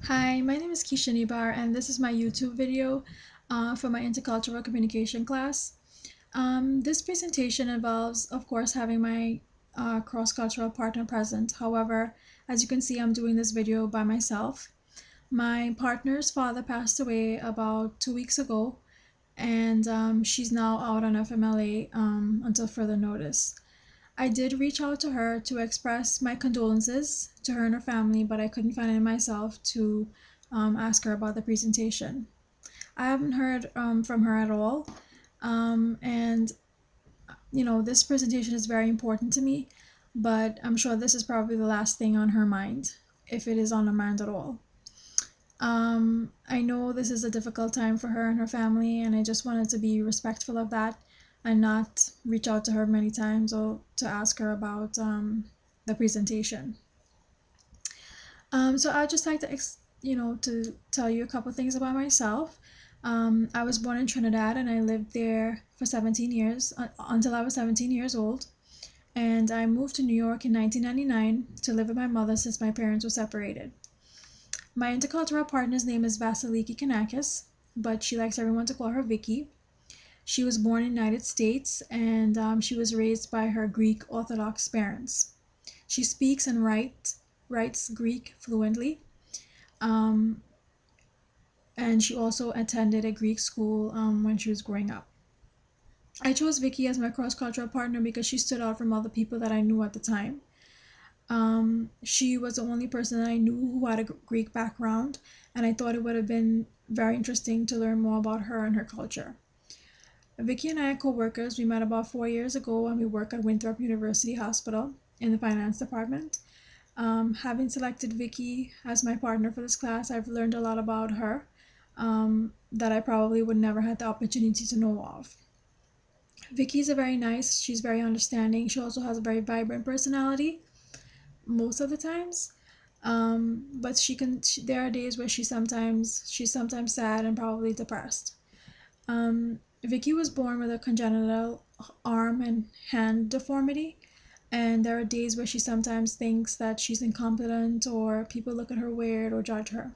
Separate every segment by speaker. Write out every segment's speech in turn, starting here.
Speaker 1: Hi, my name is Keisha Nibar, and this is my YouTube video for my intercultural communication class. This presentation involves, of course, having my cross-cultural partner present. However, as you can see, I'm doing this video by myself. My partner's father passed away about 2 weeks ago, and she's now out on FMLA until further notice. I did reach out to her to express my condolences to her and her family, but I couldn't find it in myself to ask her about the presentation. I haven't heard from her at all, and this presentation is very important to me, but I'm sure this is probably the last thing on her mind, if it is on her mind at all. I know this is a difficult time for her and her family, and I just wanted to be respectful of that and not reach out to her many times or to ask her about the presentation. So I'd just like to, to tell you a couple things about myself. I was born in Trinidad and I lived there for 17 years until I was 17 years old. And I moved to New York in 1999 to live with my mother since my parents were separated. My intercultural partner's name is Vasiliki Kanakis, but she likes everyone to call her Vicky. She was born in the United States and she was raised by her Greek Orthodox parents. She speaks and writes Greek fluently, um, and she also attended a Greek school when she was growing up. I chose Vicky as my cross-cultural partner because she stood out from other people that I knew at the time. She was the only person that I knew who had a Greek background, and I thought it would have been very interesting to learn more about her and her culture. Vicky and I are co-workers. We met about 4 years ago and we work at Winthrop University Hospital in the finance department. Having selected Vicky as my partner for this class, I've learned a lot about her that I probably would never had the opportunity to know of. Vicky's a very nice, she's very understanding. She also has a very vibrant personality most of the times. But there are days where she's sometimes sad and probably depressed. Vicky was born with a congenital arm and hand deformity, and there are days where she sometimes thinks that she's incompetent or people look at her weird or judge her.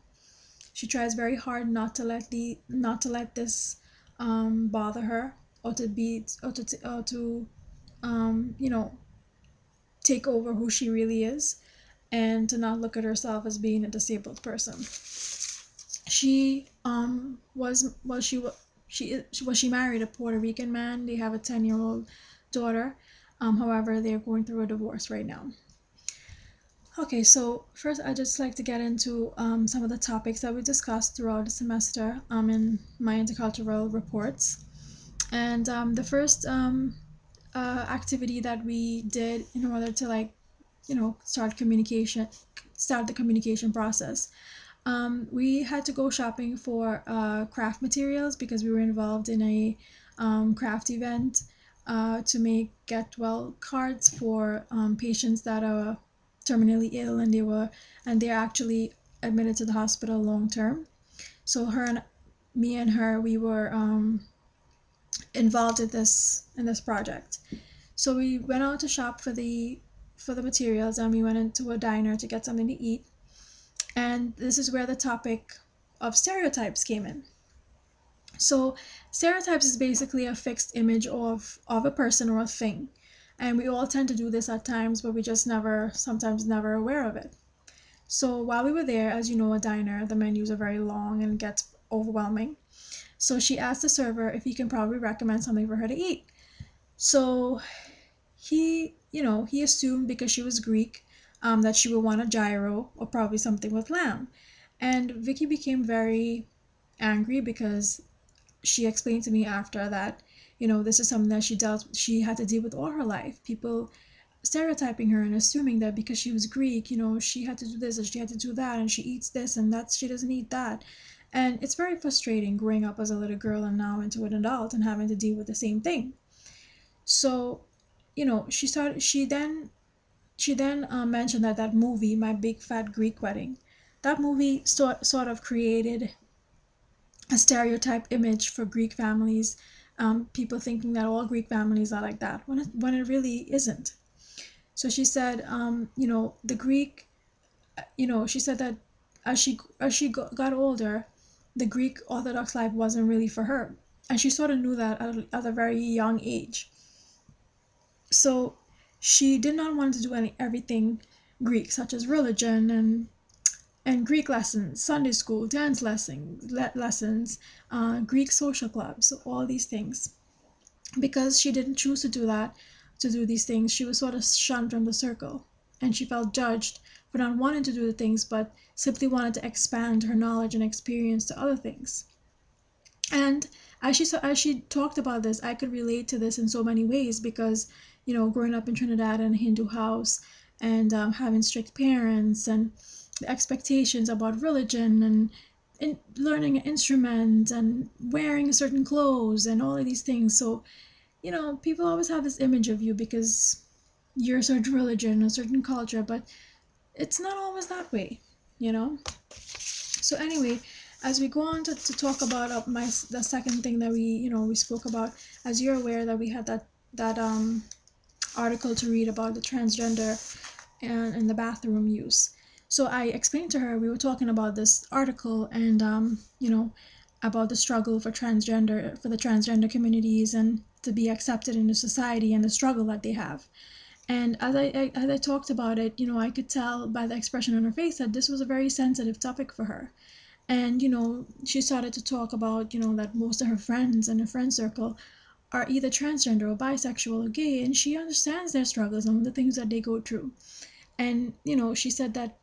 Speaker 1: She tries very hard not to let this bother her or to take over who she really is, and to not look at herself as being a disabled person. She she married a Puerto Rican man. They have a 10-year-old daughter. However, they're going through a divorce right now. Okay, so first I'd just like to get into some of the topics that we discussed throughout the semester in my intercultural reports. And the first activity that we did in order to start the communication process. We had to go shopping for craft materials because we were involved in a craft event to make get well cards for patients that are terminally ill and they're actually admitted to the hospital long term. So me and her, we were involved in this project. So we went out to shop for the materials, and we went into a diner to get something to eat. And this is where the topic of stereotypes came in. So stereotypes is basically a fixed image of a person or a thing. And we all tend to do this at times, but we just sometimes never aware of it. So while we were there, as you know, a diner, the menus are very long and it gets overwhelming. So she asked the server if he can probably recommend something for her to eat. So he assumed because she was Greek, that she would want a gyro or probably something with lamb. And Vicky became very angry because she explained to me after that, this is something that she had to deal with all her life. People stereotyping her and assuming that because she was Greek, she had to do this and she had to do that, and she eats this and that she doesn't eat that. And it's very frustrating growing up as a little girl and now into an adult and having to deal with the same thing. So, she then mentioned that movie, My Big Fat Greek Wedding, that movie sort of created a stereotype image for Greek families, people thinking that all Greek families are like that, when it really isn't. So she said, the Greek, she said that got older, the Greek Orthodox life wasn't really for her, and she sort of knew that at a very young age. So she did not want to do everything Greek, such as religion and Greek lessons, Sunday school, dance lessons, Greek social clubs, all these things. Because she didn't choose to do these things, she was sort of shunned from the circle, and she felt judged for not wanting to do the things, but simply wanted to expand her knowledge and experience to other things. And as she talked about this, I could relate to this in so many ways because, growing up in Trinidad in a Hindu house and having strict parents and the expectations about religion and learning an instrument and wearing certain clothes and all of these things. So, people always have this image of you because you're a certain religion, a certain culture, but it's not always that way, you know? So anyway, as we go on to talk about the second thing that we spoke about, as you're aware that we had that article to read about the transgender and the bathroom use. So I explained to her, we were talking about this article and about the struggle for the transgender communities and to be accepted in the society and the struggle that they have. And as I talked about it, I could tell by the expression on her face that this was a very sensitive topic for her. And she started to talk about that most of her friends and her friend circle are either transgender or bisexual or gay, and she understands their struggles and the things that they go through. And she said that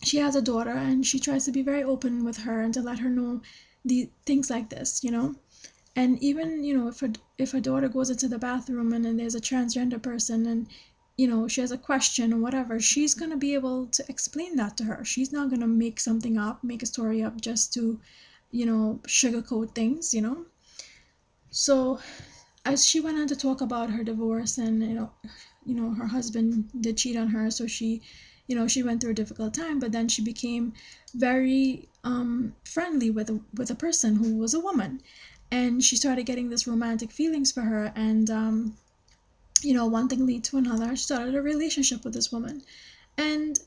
Speaker 1: she has a daughter and she tries to be very open with her and to let her know the things like this. And even if her daughter goes into the bathroom and then there's a transgender person and she has a question or whatever, she's going to be able to explain that to her. She's not going to make something up, make a story up just to sugarcoat things. So as she went on to talk about her divorce and her husband did cheat on her, so she went through a difficult time, but then she became very friendly with a person who was a woman, and she started getting this romantic feelings for her, and one thing lead to another. She started a relationship with this woman, and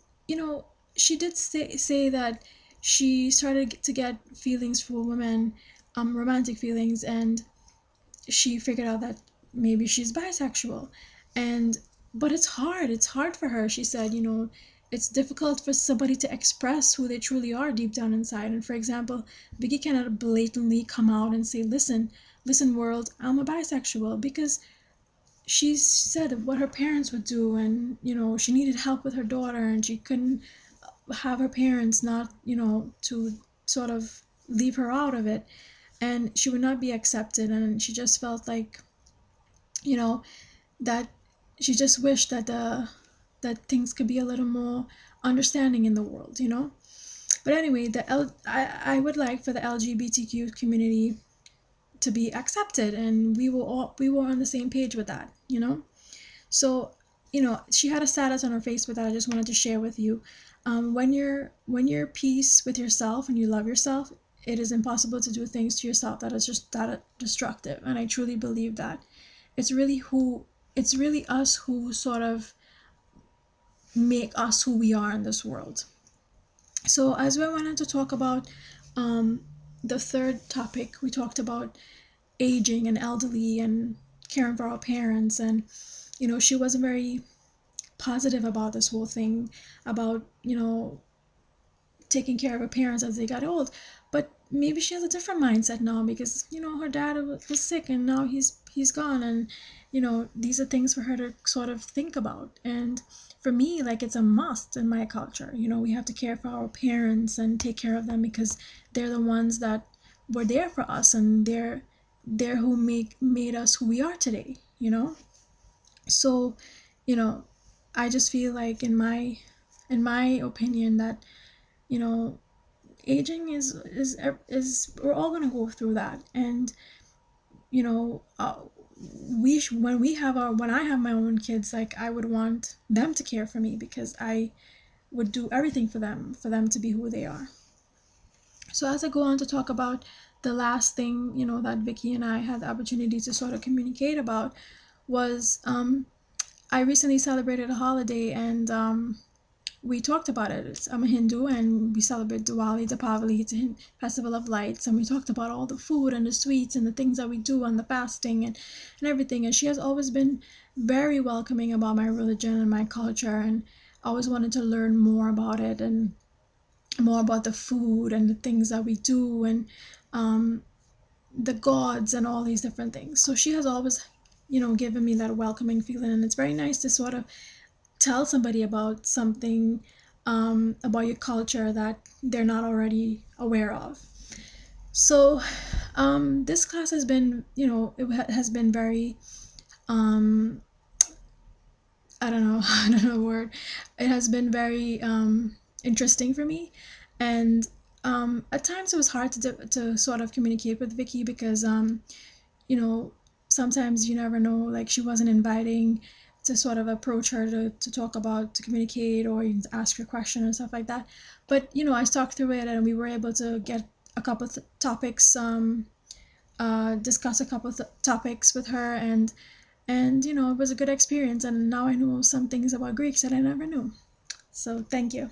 Speaker 1: she did say that she started to get feelings for women, romantic feelings, and she figured out that maybe she's bisexual. And but it's hard for her. She said it's difficult for somebody to express who they truly are deep down inside. And for example, Vicky cannot blatantly come out and say, listen world, I'm a bisexual, because she said what her parents would do, and she needed help with her daughter and she couldn't have her parents not to sort of leave her out of it, and she would not be accepted, and she just felt like you know that she just wished that things could be a little more understanding in the world. But anyway, I would like for the LGBTQ community to be accepted, and we were on the same page with that. So she had a status on her Facebook that I just wanted to share with you. When you're peace with yourself and you love yourself, it is impossible to do things to yourself that is just that destructive. And I truly believe that it's really us who sort of make us who we are in this world. So as we wanted to talk about the third topic, we talked about aging and elderly and caring for our parents, and she wasn't very positive about this whole thing about taking care of her parents as they got old. But maybe she has a different mindset now because her dad was sick and now he's gone, and these are things for her to sort of think about. And for me, like, it's a must in my culture. We have to care for our parents and take care of them because they're the ones that were there for us, and they're who made us who we are today. So you know I just feel like in my opinion that you know aging is we're all going to go through that. And you know when I have my own kids, like, I would want them to care for me because I would do everything for them to be who they are. So as I go on to talk about the last thing that Vicky and I had the opportunity to sort of communicate about was I recently celebrated a holiday, and we talked about it. I'm a Hindu and we celebrate Diwali, Deepavali, it's a festival of lights, and we talked about all the food and the sweets and the things that we do and the fasting and everything. And she has always been very welcoming about my religion and my culture, and always wanted to learn more about it and more about the food and the things that we do and um, the gods and all these different things. So she has always, given me that welcoming feeling, and it's very nice to sort of tell somebody about something, about your culture that they're not already aware of. So this class has been, has been very, um, I don't know, I don't know the word. It has been very interesting for me, and at times it was hard to sort of communicate with Vicky because you know, sometimes you never know, like she wasn't inviting to sort of approach her to talk about, to communicate or even to ask her question and stuff like that. But, I talked through it and we were able to get a couple of topics, discuss a couple of topics with her, and, it was a good experience. And now I know some things about Greeks that I never knew. So thank you.